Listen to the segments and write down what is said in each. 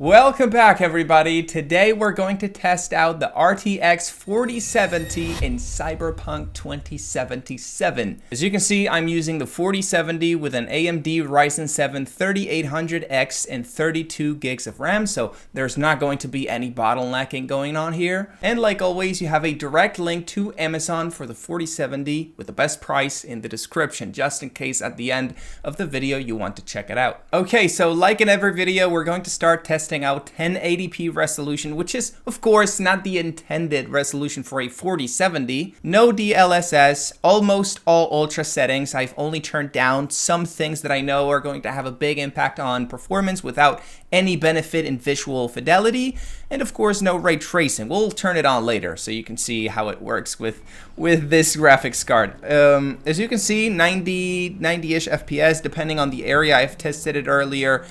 Welcome back, everybody. Today we're going to test out the RTX 4070 in Cyberpunk 2077. As you can see, I'm using the 4070 with an AMD Ryzen 7 3800X and 32 gigs of RAM, so there's not going to be any bottlenecking going on here. And like always, you have a direct link to Amazon for the 4070 with the best price in the description, just in case at the end of the video you want to check it out. Okay, so like in every video, we're going to start testing out 1080p resolution, which is of course not the intended resolution for a 4070. No DLSS, almost all ultra settings. I've only turned down some things that I know are going to have a big impact on performance without any benefit in visual fidelity, and of course no ray tracing. We'll turn it on later so you can see how it works with this graphics card. As you can see, 90-ish FPS depending on the area. I've tested it earlier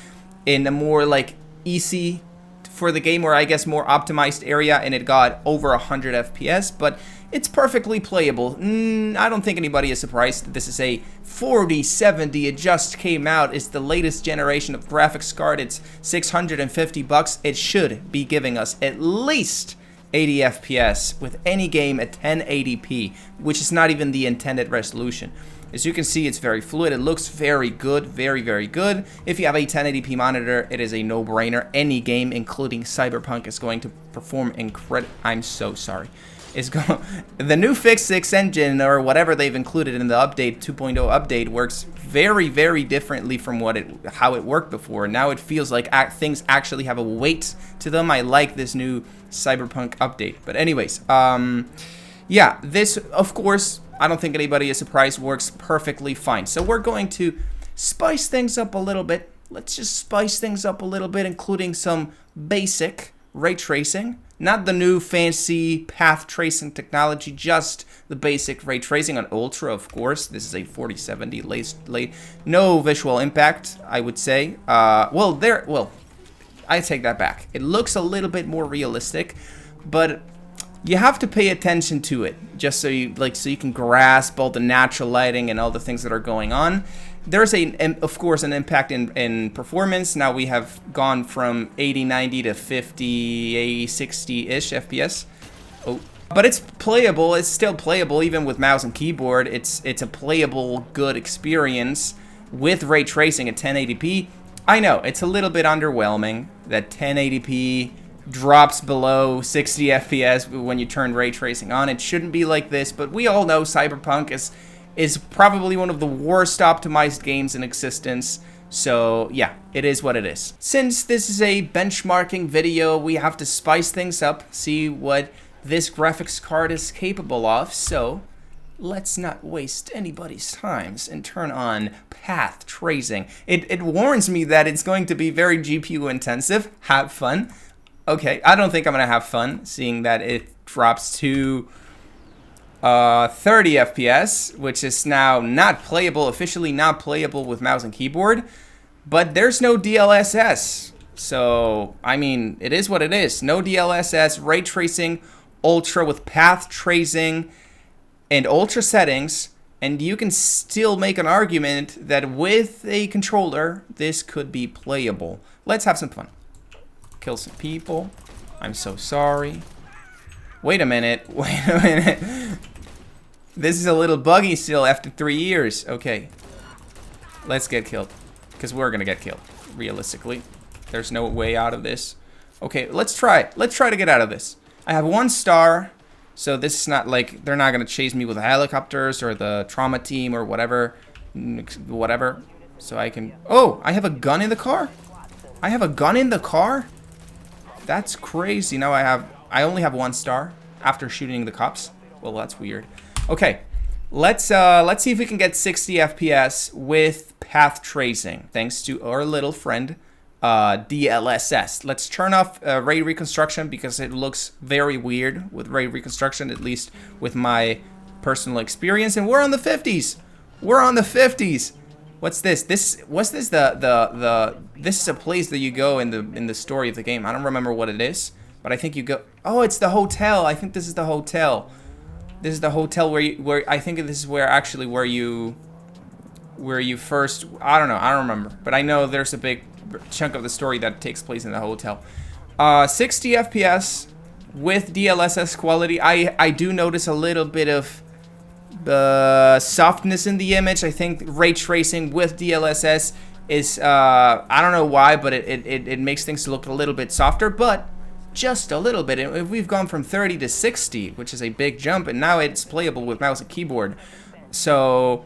in a more like easy for the game, or I guess more optimized area, and it got over 100 FPS, but it's perfectly playable. I don't think anybody is surprised that this is a 4070. It just came out. It's the latest generation of graphics card. It's $650. It should be giving us at least 80 FPS with any game at 1080p, which is not even the intended resolution. As you can see, it's very fluid. It looks very good, very, very good. If you have a 1080p monitor, it is a no-brainer. Any game, including Cyberpunk, is going to perform incredible. I'm so sorry. The new Fix 6 engine, or whatever they've included in the update 2.0 update, works very, very differently from how it worked before. Now it feels like things actually have a weight to them. I like this new Cyberpunk update. But anyways, yeah, this, of course, I don't think anybody is surprised, works perfectly fine. So we're going to spice things up a little bit. Let's just spice things up a little bit, including some basic ray tracing. Not the new fancy path tracing technology, just the basic ray tracing on Ultra, of course. This is a 4070 late. No visual impact, I would say. Well, I take that back. It looks a little bit more realistic, but you have to pay attention to it just so you can grasp all the natural lighting and all the things that are going on. There's of course an impact in performance. Now we have gone from 80, 90 to 50, 60-ish FPS. Oh, but it's playable. It's still playable even with mouse and keyboard. It's a playable, good experience with ray tracing at 1080p. I know it's a little bit underwhelming that 1080p drops below 60 FPS when you turn ray tracing on. It shouldn't be like this, but we all know Cyberpunk is probably one of the worst optimized games in existence. So yeah, it is what it is. Since this is a benchmarking video, we have to spice things up, see what this graphics card is capable of. So let's not waste anybody's times and turn on path tracing. It warns me that it's going to be very GPU intensive. Have fun. Okay, I don't think I'm gonna have fun seeing that it drops to 30 FPS, which is now not playable, officially not playable with mouse and keyboard, but there's no DLSS. So, I mean, it is what it is. No DLSS, ray tracing, ultra with path tracing, and ultra settings, and you can still make an argument that with a controller, this could be playable. Let's have some fun. Kill some people. I'm so sorry. Wait a minute. This is a little buggy still after 3 years. Okay. Let's get killed. Because we're gonna get killed. Realistically. There's no way out of this. Okay, let's try. Let's try to get out of this. I have 1 star. So this is not like, they're not gonna chase me with helicopters or the trauma team or whatever. Whatever. So I can... Oh, I have a gun in the car? I have a gun in the car? That's crazy. Now I only have 1 star after shooting the cops. Well, that's weird. Okay, let's see if we can get 60 FPS with path tracing, thanks to our little friend DLSS. Let's turn off ray reconstruction because it looks very weird with ray reconstruction, at least with my personal experience. And we're on the 50s. We're on the 50s. What's this? This is a place that you go in the story of the game. I don't remember what it is, but I think you go. Oh, it's the hotel. I think this is the hotel. This is the hotel where I think this is where you first. I don't know. I don't remember, but I know there's a big chunk of the story that takes place in the hotel. 60 FPS with DLSS quality. I do notice a little bit of softness in the image. I think ray tracing with DLSS is, I don't know why, but it makes things look a little bit softer, but just a little bit. If we've gone from 30 to 60, which is a big jump, and now it's playable with mouse and keyboard. So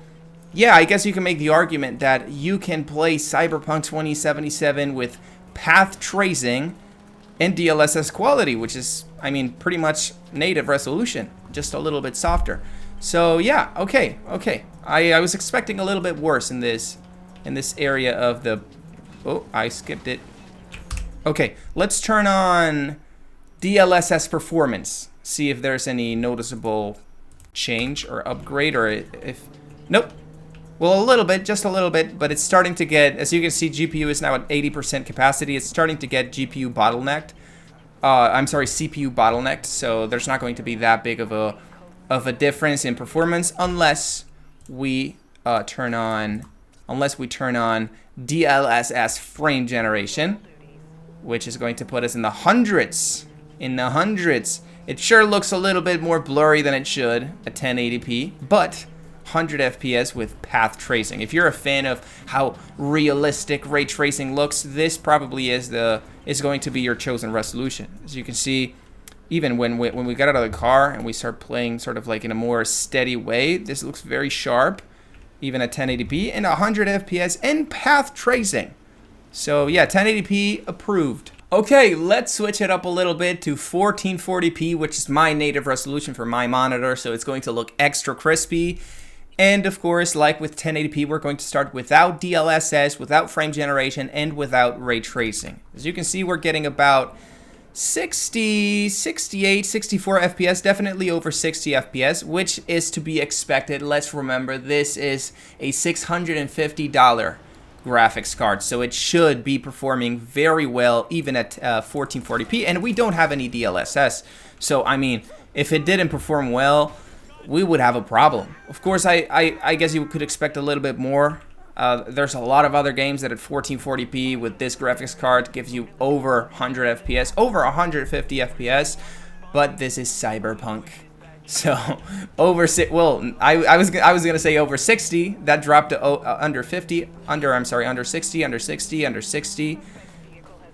yeah, I guess you can make the argument that you can play Cyberpunk 2077 with path tracing and DLSS quality, which is, I mean, pretty much native resolution, just a little bit softer. So yeah, okay. I was expecting a little bit worse in this area of the... Oh, I skipped it. Okay, let's turn on DLSS performance. See if there's any noticeable change or upgrade, or if... Nope. Well, a little bit, just a little bit, but it's starting to get... As you can see, GPU is now at 80% capacity. It's starting to get GPU bottlenecked. I'm sorry, CPU bottlenecked, so there's not going to be that big of a difference in performance unless we turn on DLSS frame generation, which is going to put us in the hundreds. It sure looks a little bit more blurry than it should at 1080p, but 100 FPS with path tracing. If you're a fan of how realistic ray tracing looks, this probably is going to be your chosen resolution. As you can see, even when we get out of the car and we start playing sort of like in a more steady way, this looks very sharp, even at 1080p and 100 FPS and path tracing. So yeah, 1080p approved. Okay, let's switch it up a little bit to 1440p, which is my native resolution for my monitor, so it's going to look extra crispy. And of course, like with 1080p, we're going to start without DLSS, without frame generation, and without ray tracing. As you can see, we're getting about 60, 68, 64 FPS, definitely over 60 FPS, which is to be expected. Let's remember, this is a $650 graphics card, so it should be performing very well even at 1440p, and we don't have any DLSS. So, I mean, if it didn't perform well, we would have a problem. Of course, I guess you could expect a little bit more. There's a lot of other games that at 1440p with this graphics card gives you over 100 FPS, over 150 FPS, but this is Cyberpunk. So over I was gonna say over 60. That dropped to under 50. Under 60.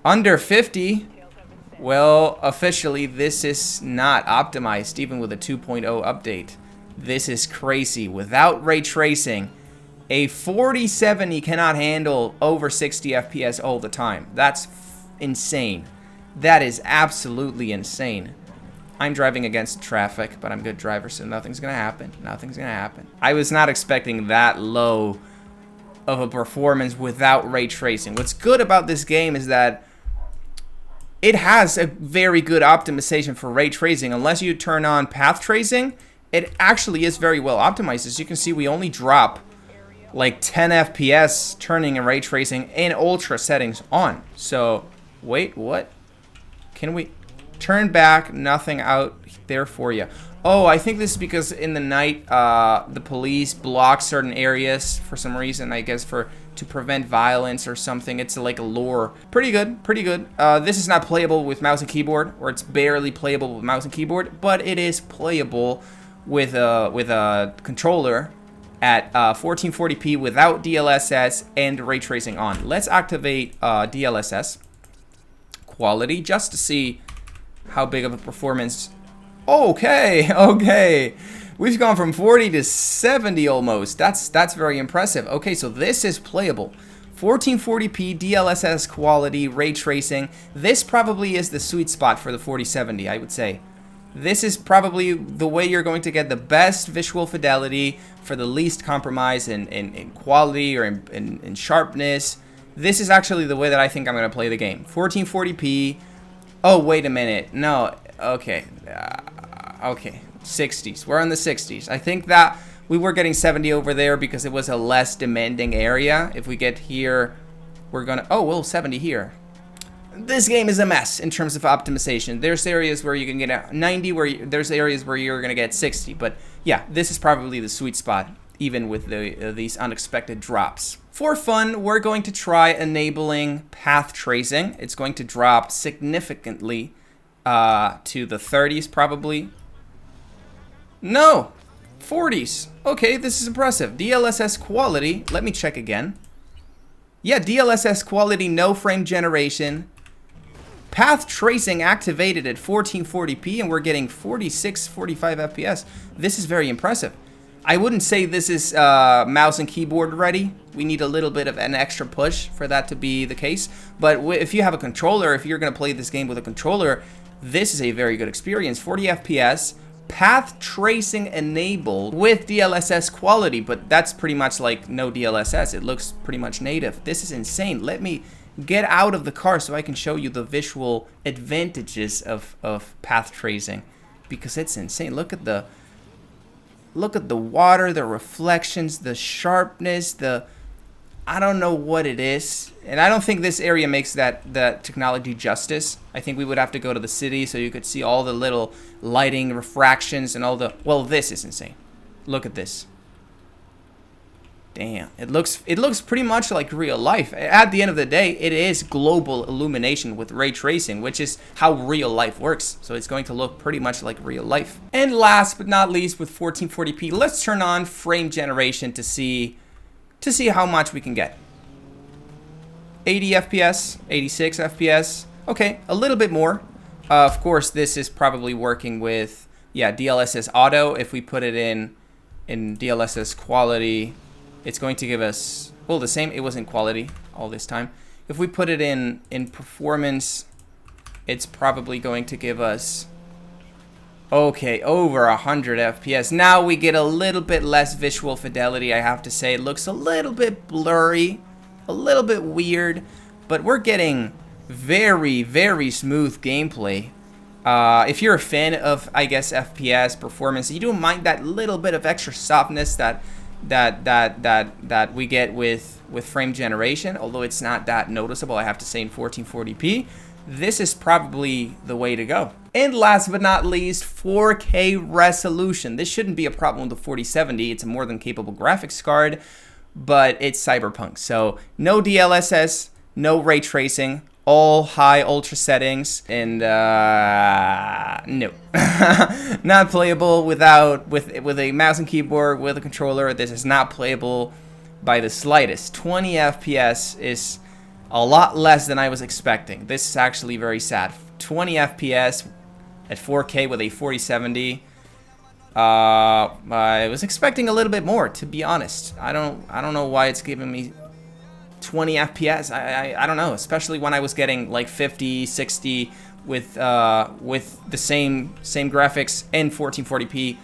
Under 50. Well, officially this is not optimized even with a 2.0 update. This is crazy. Without ray tracing, a 4070 cannot handle over 60 FPS all the time. That's insane. That is absolutely insane. I'm driving against traffic, but I'm a good driver, so nothing's gonna happen. Nothing's gonna happen. I was not expecting that low of a performance without ray tracing. What's good about this game is that it has a very good optimization for ray tracing. Unless you turn on path tracing, it actually is very well optimized. As you can see, we only drop like 10 FPS turning in ray tracing and ultra settings on. So, wait, what? Can we turn back? Nothing out there for you. Oh, I think this is because in the night, the police block certain areas for some reason, I guess to prevent violence or something. It's like a lure. Pretty good, pretty good. This is not playable with mouse and keyboard, or it's barely playable with mouse and keyboard, but it is playable with a controller at 1440p without DLSS and ray tracing on. Let's activate DLSS quality just to see how big of a performance. Okay. We've gone from 40 to 70 almost. That's very impressive. Okay, so this is playable. 1440p DLSS quality, ray tracing. This probably is the sweet spot for the 4070, I would say. This is probably the way you're going to get the best visual fidelity for the least compromise in quality or in sharpness. This is actually the way that I think I'm going to play the game. 1440p. Oh, wait a minute. No. Okay. Okay. 60s. We're in the 60s. I think that we were getting 70 over there because it was a less demanding area. If we get here, we're going to... Oh, well, 70 here. This game is a mess in terms of optimization. There's areas where you can get 90, there's areas where you're going to get 60. But yeah, this is probably the sweet spot. even with these unexpected drops. For fun, we're going to try enabling path tracing. It's going to drop significantly to the 30s probably. No, 40s. Okay, this is impressive. DLSS quality, let me check again. Yeah, DLSS quality, no frame generation. Path tracing activated at 1440p, and we're getting 46, 45 FPS. This is very impressive. I wouldn't say this is mouse and keyboard ready. We need a little bit of an extra push for that to be the case. But if you have a controller, if you're going to play this game with a controller, this is a very good experience. 40 FPS, path tracing enabled with DLSS quality, but that's pretty much like no DLSS. It looks pretty much native. This is insane. Let me get out of the car so I can show you the visual advantages of path tracing, because it's insane. Look at the water, the reflections, the sharpness, I don't know what it is. And I don't think this area makes that technology justice. I think we would have to go to the city so you could see all the little lighting, refractions, and all the... Well, this is insane. Look at this. Damn, it looks pretty much like real life. At the end of the day, it is global illumination with ray tracing, which is how real life works. So it's going to look pretty much like real life. And last but not least, with 1440p, let's turn on frame generation to see how much we can get. 80 FPS, 86 FPS. Okay, a little bit more. Of course, this is probably working with, yeah, DLSS auto. If we put it in DLSS quality, it's going to give us, well, the same. It was in quality all this time. If we put it in performance, it's probably going to give us, okay, over 100 FPS. Now we get a little bit less visual fidelity, I have to say. It looks a little bit blurry, a little bit weird, but we're getting very, very smooth gameplay. If you're a fan of, I guess, FPS performance, you don't mind that little bit of extra softness that we get with frame generation, although it's not that noticeable, I have to say, in 1440p. This is probably the way to go. And last but not least, 4K resolution. This shouldn't be a problem with the 4070. It's a more than capable graphics card, but it's Cyberpunk. So no DLSS, no ray tracing, all high ultra settings, and no. Not playable with a mouse and keyboard, with a controller. This is not playable by the slightest. 20 FPS is a lot less than I was expecting. This is actually very sad. 20 FPS at 4K with a 4070. I was expecting a little bit more, to be honest. I don't know why it's giving me 20 FPS. I don't know, especially when I was getting like 50, 60 with the same graphics and 1440p.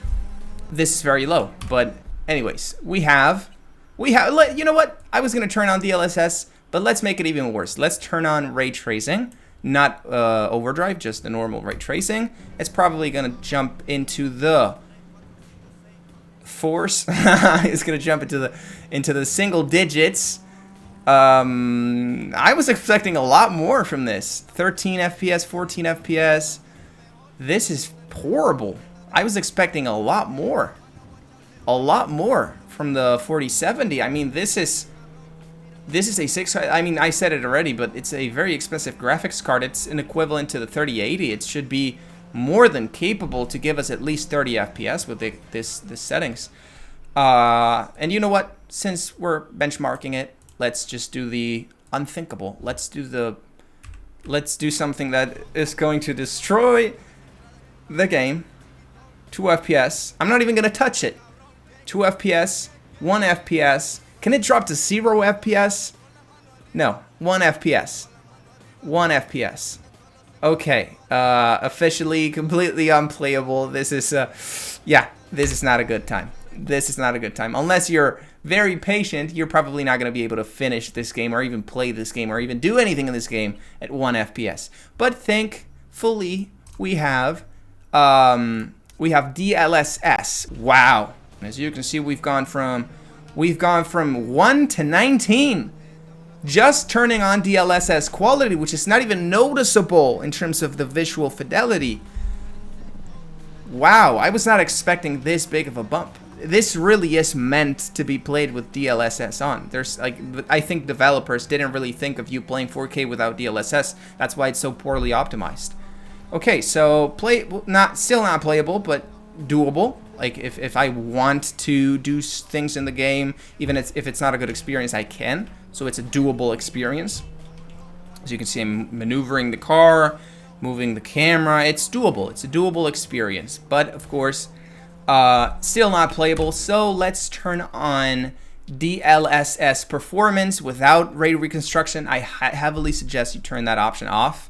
This is very low. But anyways, we have you know what? I was gonna turn on DLSS, but let's make it even worse. Let's turn on ray tracing, not overdrive, just the normal ray tracing. It's probably gonna jump into the force. It's gonna jump into the single digits. I was expecting a lot more from this. 13 FPS, 14 FPS. This is horrible. I was expecting a lot more. A lot more from the 4070. I mean, this is a 6. I mean, I said it already, but it's a very expensive graphics card. It's an equivalent to the 3080. It should be more than capable to give us at least 30 FPS with this settings. And you know what? Since we're benchmarking it, let's just do the unthinkable. Let's do something that is going to destroy the game. 2 FPS. I'm not even gonna touch it. 2 FPS, 1 FPS. Can it drop to 0 FPS? No, 1 FPS. 1 FPS. Okay, officially completely unplayable. This is, yeah, this is not a good time. This is not a good time. Unless you're very patient, you're probably not going to be able to finish this game or even play this game or even do anything in this game at 1 FPS. But thankfully, we have DLSS. Wow. As you can see, we've gone from 1 to 19. Just turning on DLSS quality, which is not even noticeable in terms of the visual fidelity. Wow, I was not expecting this big of a bump. this really is meant to be played with DLSS on. There's like, I think developers didn't really think of you playing 4K without DLSS. That's why it's so poorly optimized. Okay, so still not playable, but doable. Like if I want to do things in the game, even if it's not a good experience, I can. So it's a doable experience. As you can see, I'm maneuvering the car, moving the camera. It's doable. It's a doable experience. But of course, still not playable. So let's turn on DLSS performance without ray reconstruction. I heavily suggest you turn that option off.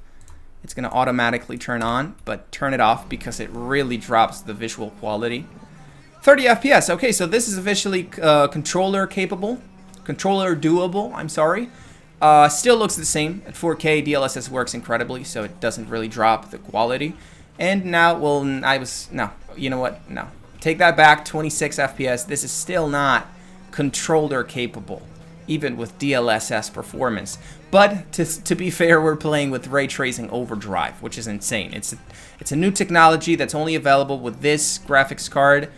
It's going to automatically turn on, but turn it off because it really drops the visual quality. 30 FPS. Okay, so this is officially controller capable. Controller doable, I'm sorry. Still looks the same. At 4K, DLSS works incredibly, so it doesn't really drop the quality. And now, well, no, you know what? No. Take that back, 26 FPS. This is still not controller capable, even with DLSS performance. But to be fair, we're playing with Ray Tracing Overdrive, which is insane. It's a new technology that's only available with this graphics card.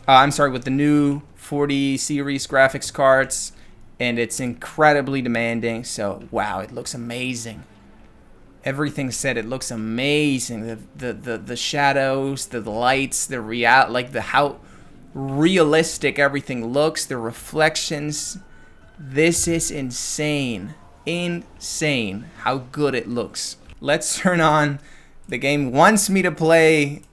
I'm sorry, with the new 40 series graphics cards, and it's incredibly demanding. So wow, it looks amazing. Everything said, it looks amazing. The shadows, the lights, how realistic everything looks, the reflections. This is insane. Insane how good it looks. Let's turn on. The game wants me to play,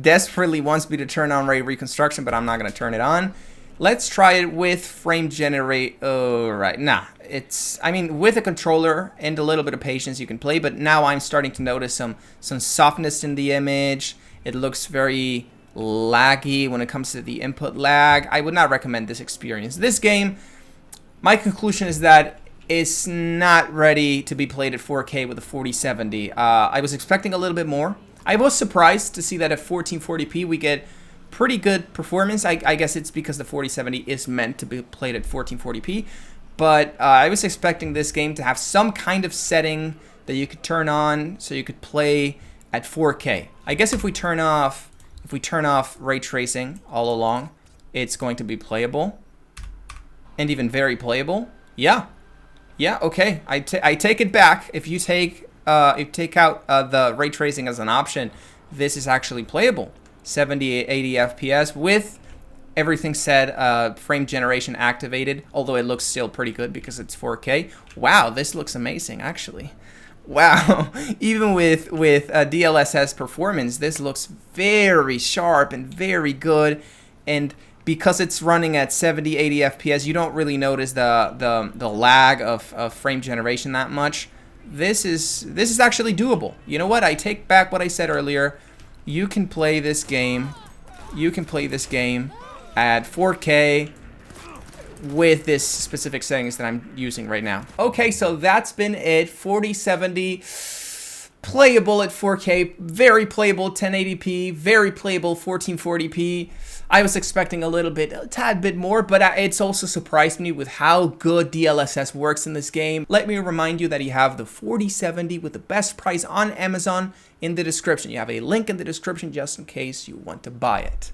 desperately wants me to turn on ray reconstruction, but I'm not going to turn it on. Let's try it with frame generate. Oh, right. Nah, I mean, with a controller and a little bit of patience you can play, but now I'm starting to notice some softness in the image. It looks very laggy when it comes to the input lag. I would not recommend this experience. This game, my conclusion is that it's not ready to be played at 4K with a 4070. I was expecting a little bit more. I was surprised to see that at 1440p we get pretty good performance. I guess it's because the 4070 is meant to be played at 1440p. But I was expecting this game to have some kind of setting that you could turn on so you could play at 4K. I guess if we turn off ray tracing all along, it's going to be playable, and even very playable. Yeah, okay. I take it back. If you take out the ray tracing as an option, this is actually playable. 70, 80 FPS with everything said, frame generation activated, although it looks still pretty good because it's 4K. Wow, this looks amazing, actually. Wow, even with DLSS performance, this looks very sharp and very good. And because it's running at 70, 80 FPS, you don't really notice the lag of frame generation that much. This is actually doable. You know what? I take back what I said earlier. You can play this game. You can play this game at 4K with this specific settings that I'm using right now. Okay, so that's been it. 4070 playable at 4K, very playable 1080p, very playable 1440p. I was expecting a tad bit more, but it's also surprised me with how good DLSS works in this game. Let me remind you that you have the 4070 with the best price on Amazon in the description. You have a link in the description just in case you want to buy it.